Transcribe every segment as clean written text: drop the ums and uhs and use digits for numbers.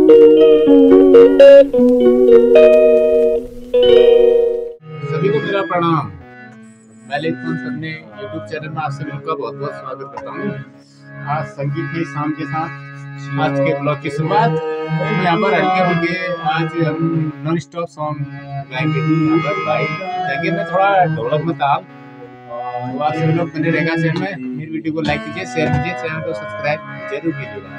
सभी को मेरा प्रणाम। मैं लेखन सर ने यूट्यूब चैनल में आप सभी का बहुत बहुत स्वागत करता हूँ। आज संगीत के शाम के साथ आज के ब्लॉग की शुरुआत यहाँ पर हल्के फुल्के आज हम नॉन स्टॉप सॉन्ग गाएंगे। यहाँ पर भाई जाएंगे मैं थोड़ा ढोलक में ताल। तो आप सभी लोग बने रहेगा चैनल में। मेरी वीडियो को लाइक कीजिए, शेयर कीजिए, चैनल को सब्सक्राइब जरूर कीजिएगा।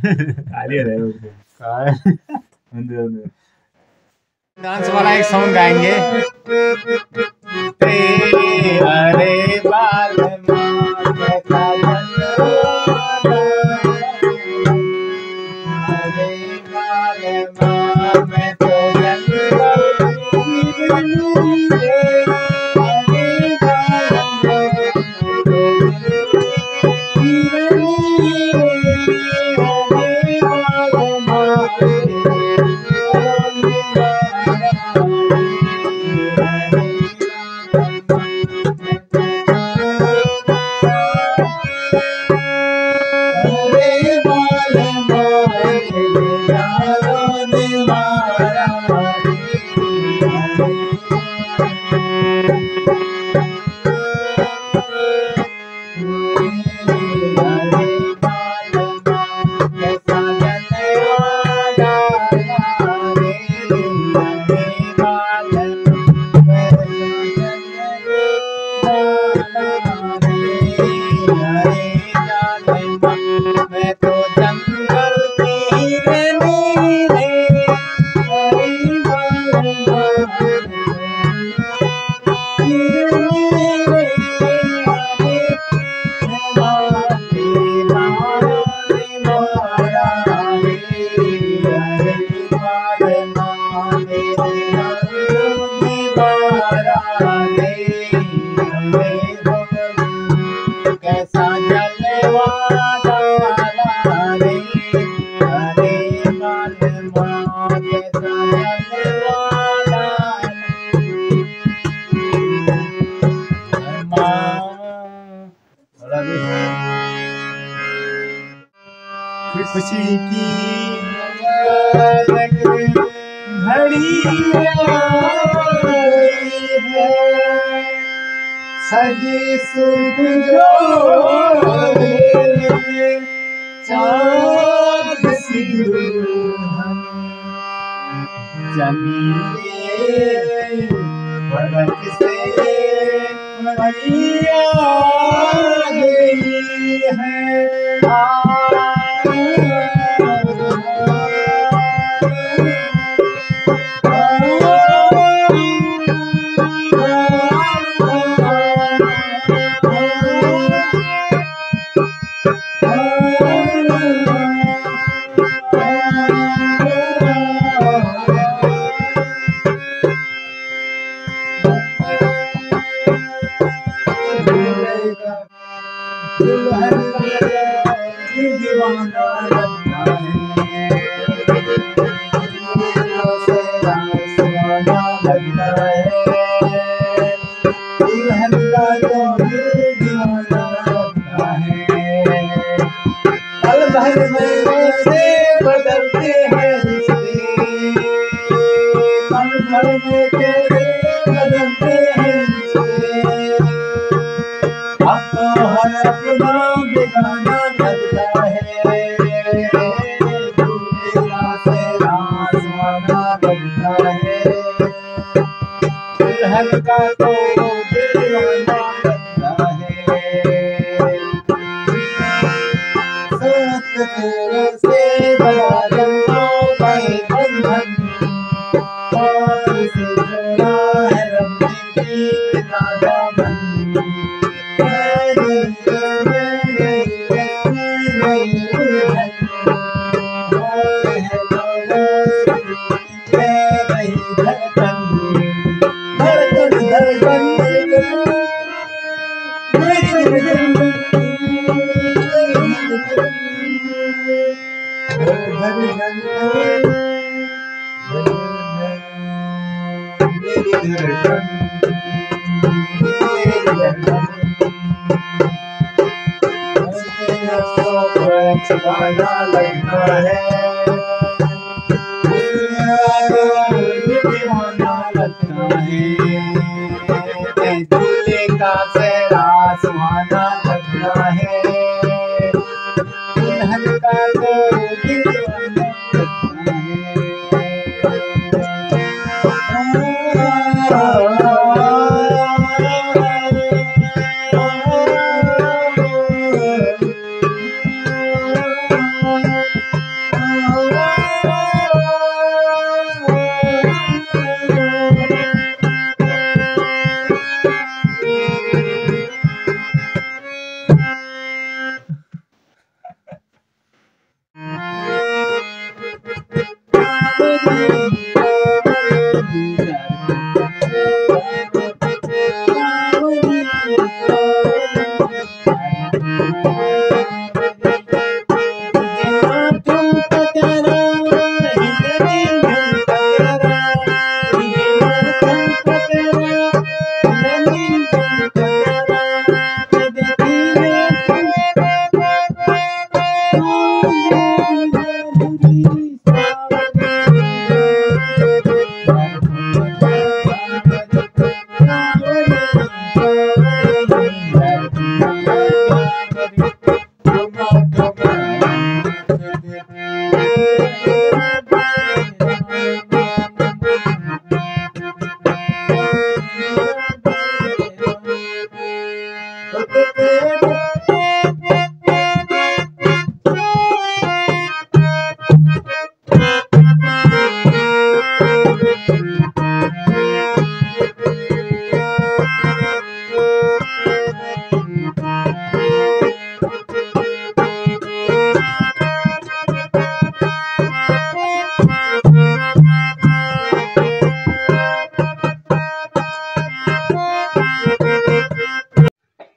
खाली रहे हो काय अंदर डांस वाला एक सॉन्ग गाएंगे। अरे बाल मैं तो मैं तो जंगल की रानी रे, कैसा जलवा डाला रे, अरे मालवा कैसा जलवा डाला खुशी की घड़ी है, सजी सुख चाँद सी दुल्हन जमीन भड़क से मैया गई है। दीवाना लगता है, लगता है, दुल्हन का तो दीवाना लगता है। पल भर में से बदलते हैं रिश्ते, पल भर में कैसे बदलते हैं रिश्ते। अब तो हर अपना बेगाना लगता है, दूल्हा से आसमाना लगता है, दुल्हन का तो दीवाना लगता है। सोच से बड़ा जन्मों का एक बंधन, और से जोड़ा है रब ने की दामन। गाना लगता है, दीवाना लगता है, दूल्हे का चेहरा सुहाना लगता है, दुल्हन का तो दीवाना लगता है।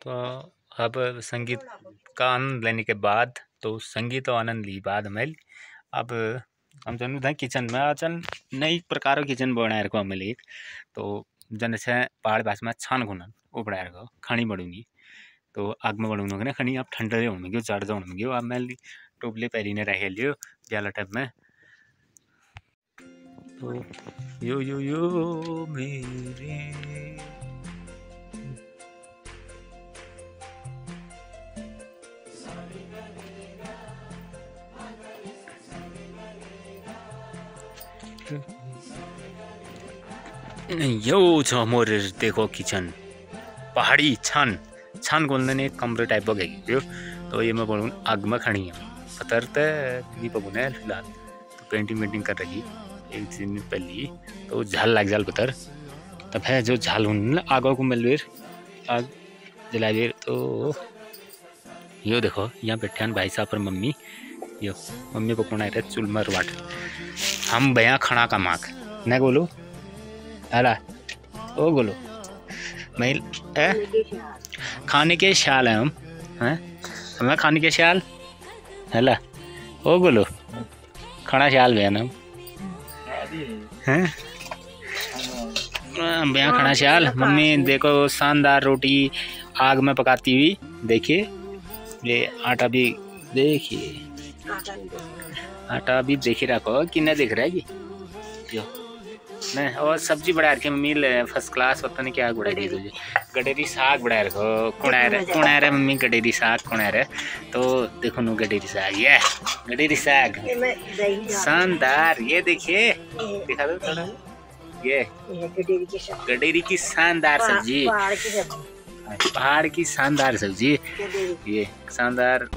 तो अब संगीत का आनंद लेने के बाद तो संगीत और आनंद ली बाद हमें अब हम जन था किचन में चल नई प्रकार किचन बनाए रखो हमें एक तो जन से पहाड़ भाषा में छान गुना वो बनाए रखो खनी बढ़ूंगी तो आग में बढ़ूंगा ना खनी आप ठंडे होंगे चढ़ जाओगे अब मैं टोपले पैरी ने रह लियो प्याला टाइप में तो यो मेरे यो छ मोर देखो किचन पहाड़ी छान छान गोलने ने कमरे टाइप का गई तो ये मैं बोलूँ आग में खड़ी है पतर नहीं पबू ने फिलहाल तो पेंटिंग कर रही एक दिन पहले तो झाल लग जाल पतर तब है जो झाल आगो को मिल आग जला बेर तो यो देखो यहाँ बैठे भाई साहब पर मम्मी यो मम्मी को कौन आए थे चुल मर वाट हम भैया खाना का माक न बोलो अला ओ बोलो मैं खाने के ख्याल है हम हैं हमें खाने के ख्याल है ओ बोलो खाना ख्याल भैया ना हैं भैया खाना ख्याल मम्मी देखो शानदार रोटी आग में पकाती हुई देखिए ये आटा भी देखिए आटा भी देख रखो कि न दिख रहा है जो नहीं और सब्जी बढ़ा रखी मम्मी फर्स्ट क्लास पता नहीं क्या गुड़ा दी तुझे गडेरी साग बढ़ा रखो कौन आ रहा मम्मी गडेरी साग कौन आ रहा है तो देखो नो गडेरी साग ये गडेरी साग शानदार ये देखिए दिखा दो थोड़ा ये गडेरी की शानदार सब्जी पहाड़ की शानदार सब्जी ये शानदार